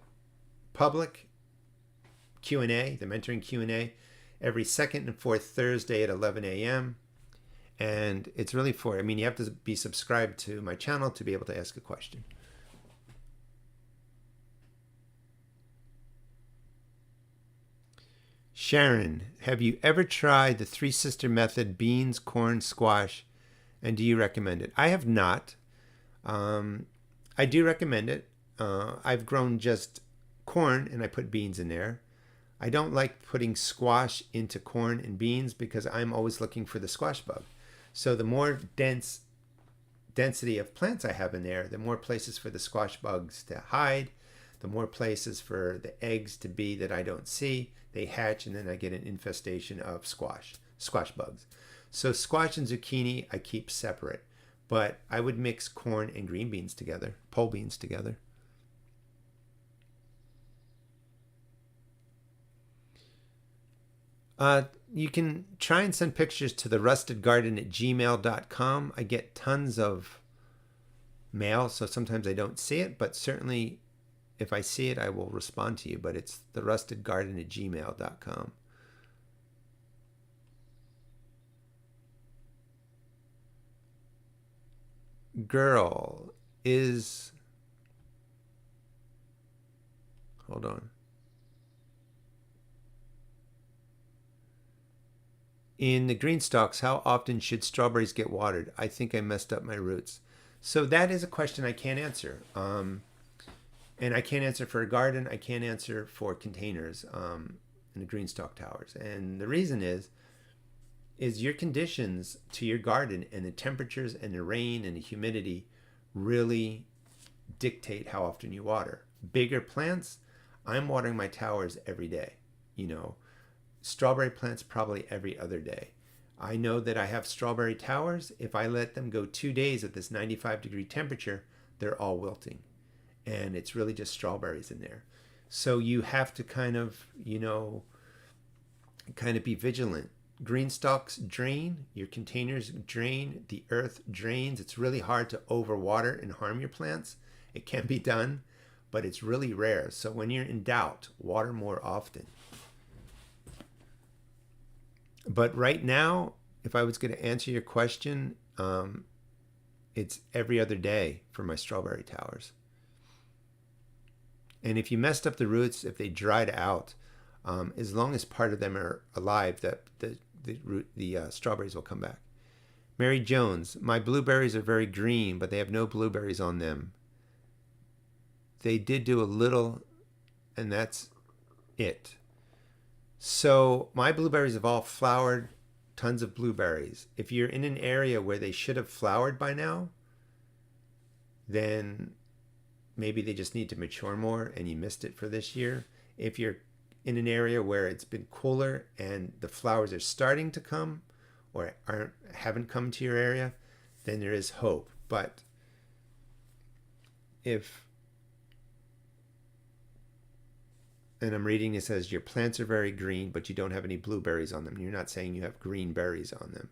public Q&A, the mentoring Q&A, every second and fourth Thursday at 11 a.m. And it's really you have to be subscribed to my channel to be able to ask a question. Sharon, have you ever tried the Three Sister method, beans, corn, squash, and do you recommend it? I have not. I do recommend it. I've grown just corn and I put beans in there. I don't like putting squash into corn and beans because I'm always looking for the squash bug. So the more density of plants I have in there, the more places for the squash bugs to hide, the more places for the eggs to be that I don't see. They hatch and then I get an infestation of squash bugs. So squash and zucchini I keep separate, but I would mix corn and green beans together, pole beans together. You can try and send pictures to the rustedgarden@gmail.com. I get tons of mail, so sometimes I don't see it, but certainly if I see it, I will respond to you. But it's the rustedgarden@gmail.com. Girl is... Hold on. In the GreenStalks, how often should strawberries get watered? I think I messed up my roots. So that is a question I can't answer. And I can't answer for a garden. I can't answer for containers in the GreenStalk towers. And the reason is your conditions to your garden and the temperatures and the rain and the humidity really dictate how often you water. Bigger plants, I'm watering my towers every day, Strawberry plants probably every other day. I know that I have strawberry towers. If I let them go 2 days at this 95-degree temperature, they're all wilting. And it's really just strawberries in there. So you have to kind of be vigilant. GreenStalks drain, your containers drain, the earth drains. It's really hard to overwater and harm your plants. It can be done, but it's really rare. So when you're in doubt, water more often. But right now, if I was going to answer your question, it's every other day for my strawberry towers. And if you messed up the roots, if they dried out, as long as part of them are alive, the strawberries will come back. Mary Jones, my blueberries are very green, but they have no blueberries on them. They did do a little, and that's it. So my blueberries have all flowered, tons of blueberries. If you're in an area where they should have flowered by now, then maybe they just need to mature more and you missed it for this year. If you're in an area where it's been cooler and the flowers are starting to come or haven't come to your area, then there is hope. But And I'm reading, it says, your plants are very green, but you don't have any blueberries on them. You're not saying you have green berries on them.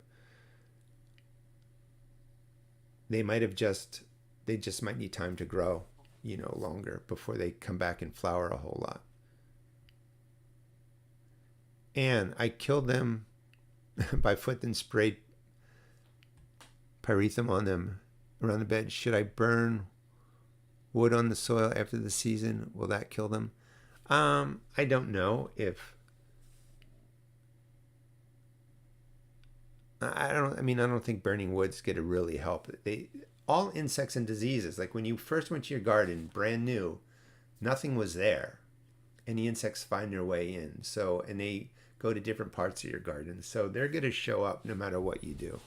They just might need time to grow, longer before they come back and flower a whole lot. And I killed them by foot and sprayed pyrethrum on them around the bed. Should I burn wood on the soil after the season? Will that kill them? I don't know if I don't think burning wood's going to really help. All insects and diseases, like when you first went to your garden brand new, nothing was there, and the insects find their way in. So, and they go to different parts of your garden, so they're going to show up no matter what you do.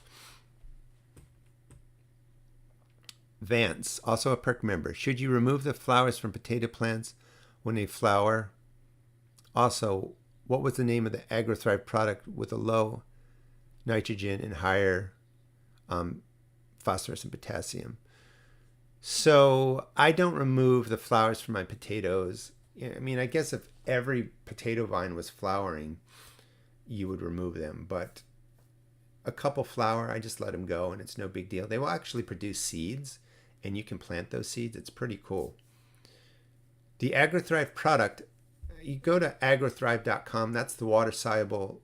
Vance, also a perk member. Should you remove the flowers from potato plants when they flower? Also, what was the name of the AgroThrive product with a low nitrogen and higher phosphorus and potassium? So I don't remove the flowers from my potatoes. I guess if every potato vine was flowering, you would remove them. But a couple flower, I just let them go, and it's no big deal. They will actually produce seeds, and you can plant those seeds. It's pretty cool. The AgroThrive product, you go to agrothrive.com. That's the water-soluble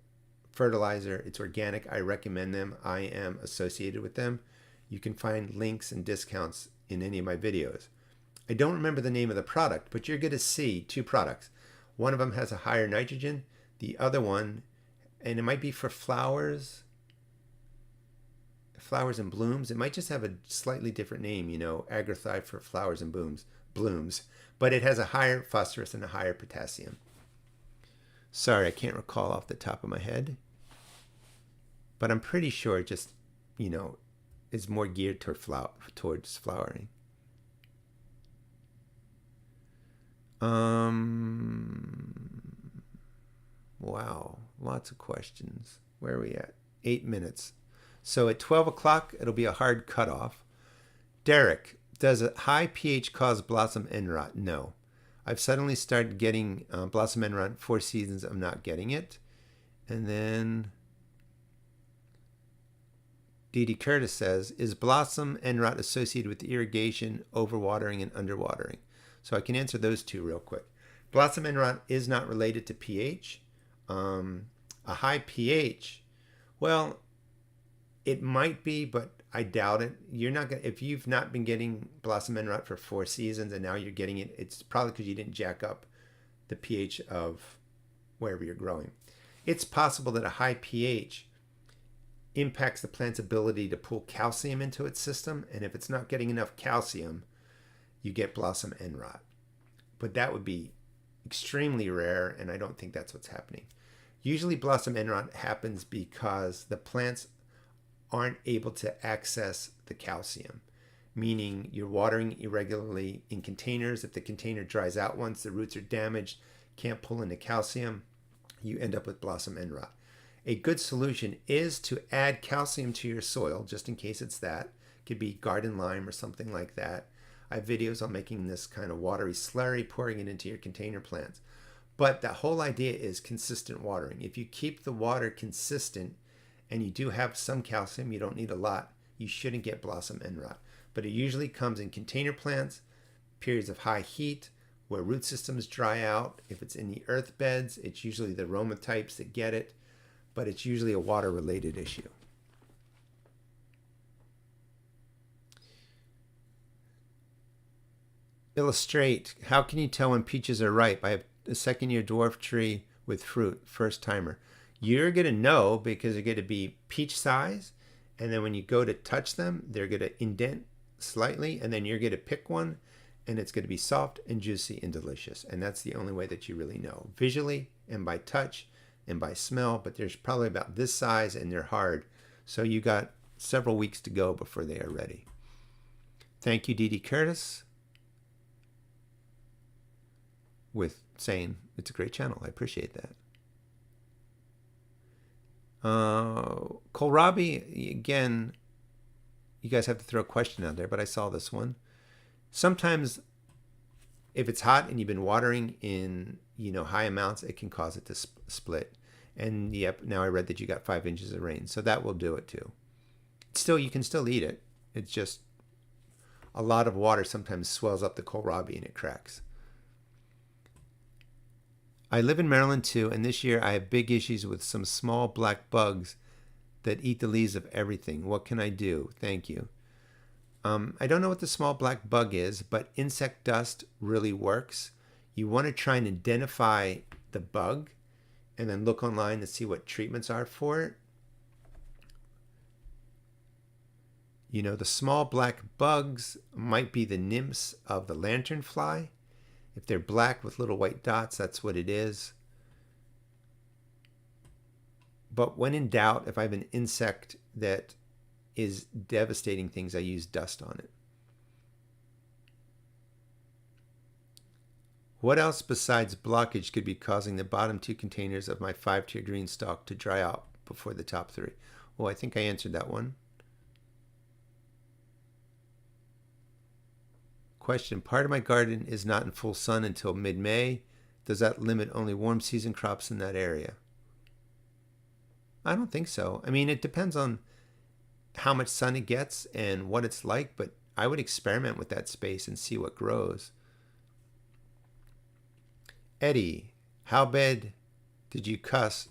fertilizer. It's organic. I recommend them. I am associated with them. You can find links and discounts in any of my videos. I don't remember the name of the product, but you're going to see two products. One of them has a higher nitrogen. The other one, and it might be for flowers and blooms. It might just have a slightly different name, AgroThrive for flowers and blooms. But it has a higher phosphorus and a higher potassium. Sorry, I can't recall off the top of my head. But I'm pretty sure it just, is more geared towards flowering. Wow, lots of questions. Where are we at? 8 minutes. So at 12 o'clock, it'll be a hard cutoff. Derek, does a high pH cause blossom end rot? No. I've suddenly started getting blossom end rot 4 seasons. I'm not getting it. And then D.D. Curtis says, is blossom end rot associated with irrigation, overwatering, and underwatering? So I can answer those two real quick. Blossom end rot is not related to pH. A high pH, well, it might be, but I doubt it. You're not gonna, if you've not been getting blossom end rot for 4 seasons and now you're getting it, it's probably because you didn't jack up the pH of wherever you're growing. It's possible that a high pH impacts the plant's ability to pull calcium into its system, and if it's not getting enough calcium, you get blossom end rot. But that would be extremely rare, and I don't think that's what's happening. Usually blossom end rot happens because the plants aren't able to access the calcium, meaning you're watering irregularly in containers. If the container dries out once, the roots are damaged, can't pull in the calcium, you end up with blossom end rot. A good solution is to add calcium to your soil, just in case it's that. It could be garden lime or something like that. I have videos on making this kind of watery slurry, pouring it into your container plants. But the whole idea is consistent watering. If you keep the water consistent, and you do have some calcium, you don't need a lot, you shouldn't get blossom end rot. But it usually comes in container plants, periods of high heat, where root systems dry out. If it's in the earth beds, it's usually the aroma types that get it, but it's usually a water-related issue. Illustrate, how can you tell when peaches are ripe? I have a second-year dwarf tree with fruit, first timer. You're going to know because they're going to be peach size, and then when you go to touch them, they're going to indent slightly, and then you're going to pick one, and it's going to be soft and juicy and delicious. And that's the only way that you really know, visually and by touch and by smell. But there's probably about this size, and they're hard. So you got several weeks to go before they are ready. Thank you, D.D. Curtis, with saying it's a great channel. I appreciate that. Kohlrabi, again, you guys have to throw a question out there, but I saw this one. Sometimes If it's hot and you've been watering in, high amounts, it can cause it to split. And yep, now I read that you got 5 inches of rain, so that will do it too. Still, you can still eat it. It's just a lot of water sometimes swells up the kohlrabi and it cracks. I live in Maryland too, and this year I have big issues with some small black bugs that eat the leaves of everything. What can I do? Thank you. I don't know what the small black bug is, but insect dust really works. You want to try and identify the bug and then look online to see what treatments are for it. The small black bugs might be the nymphs of the lanternfly. If they're black with little white dots, that's what it is. But when in doubt, if I have an insect that is devastating things, I use dust on it. What else besides blockage could be causing the bottom 2 containers of my 5-tier GreenStalk to dry out before the top 3? Well, I think I answered that one. Question, part of my garden is not in full sun until mid-May. Does that limit only warm season crops in that area? I don't think so. I mean, it depends on how much sun it gets and what it's like, but I would experiment with that space and see what grows. Eddie, how bad did you cuss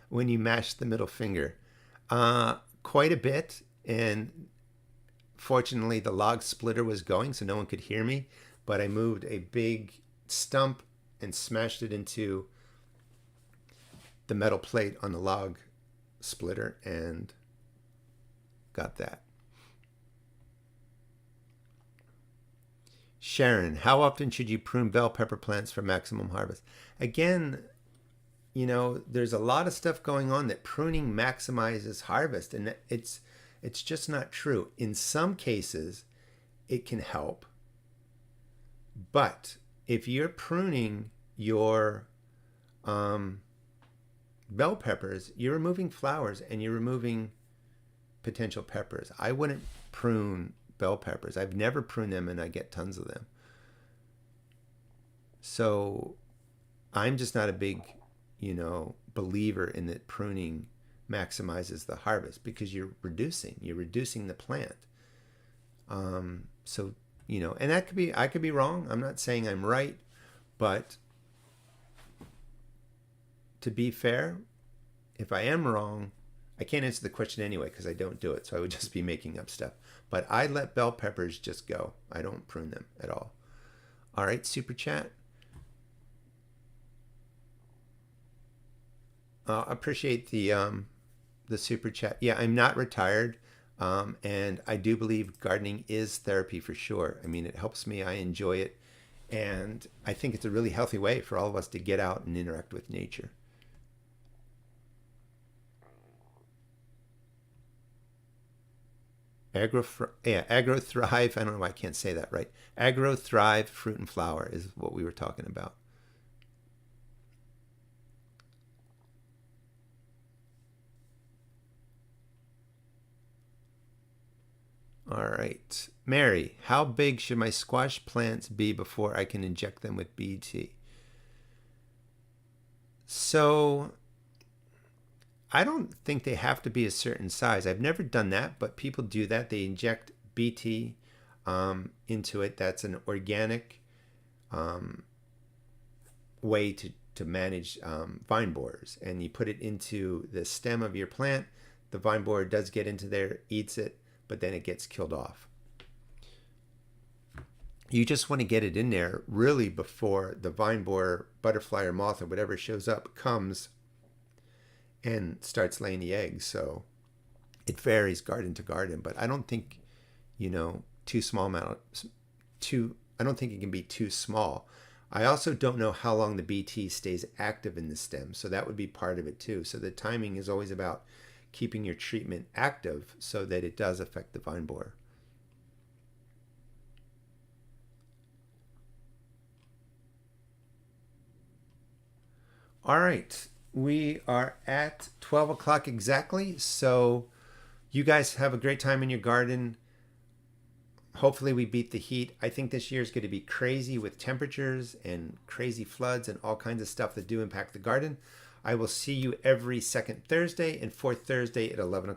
when you mashed the middle finger? Quite a bit, and fortunately the log splitter was going so no one could hear me, but I moved a big stump and smashed it into the metal plate on the log splitter and got that. Sharon, how often should you prune bell pepper plants for maximum harvest? Again, there's a lot of stuff going on that pruning maximizes harvest, and it's just not true. In some cases, it can help. But if you're pruning your bell peppers, you're removing flowers and you're removing potential peppers. I wouldn't prune bell peppers. I've never pruned them and I get tons of them. So I'm just not a big, believer in that pruning maximizes the harvest, because you're reducing the plant. So, and I could be wrong. I'm not saying I'm right, but to be fair, if I am wrong, I can't answer the question anyway because I don't do it. So I would just be making up stuff. But I let bell peppers just go. I don't prune them at all. All right, super chat. Appreciate the super chat. Yeah, I'm not retired, and I do believe gardening is therapy for sure. I mean, it helps me. I enjoy it, and I think it's a really healthy way for all of us to get out and interact with nature. AgroThrive. I don't know why I can't say that right. AgroThrive fruit and flower is what we were talking about. All right. Mary, how big should my squash plants be before I can inject them with BT? So I don't think they have to be a certain size. I've never done that, but people do that. They inject BT into it. That's an organic way to manage vine borers. And you put it into the stem of your plant. The vine borer does get into there, eats it, but then it gets killed off. You just want to get it in there really before the vine borer, butterfly or moth or whatever shows up, comes and starts laying the eggs. So it varies garden to garden, but I don't think, too small I don't think it can be too small. I also don't know how long the BT stays active in the stem. So that would be part of it too. So the timing is always about keeping your treatment active so that it does affect the vine borer. All right, we are at 12 o'clock exactly. So you guys have a great time in your garden. Hopefully we beat the heat. I think this year is going to be crazy with temperatures and crazy floods and all kinds of stuff that do impact the garden. I will see you every second Thursday and fourth Thursday at 11 o'clock.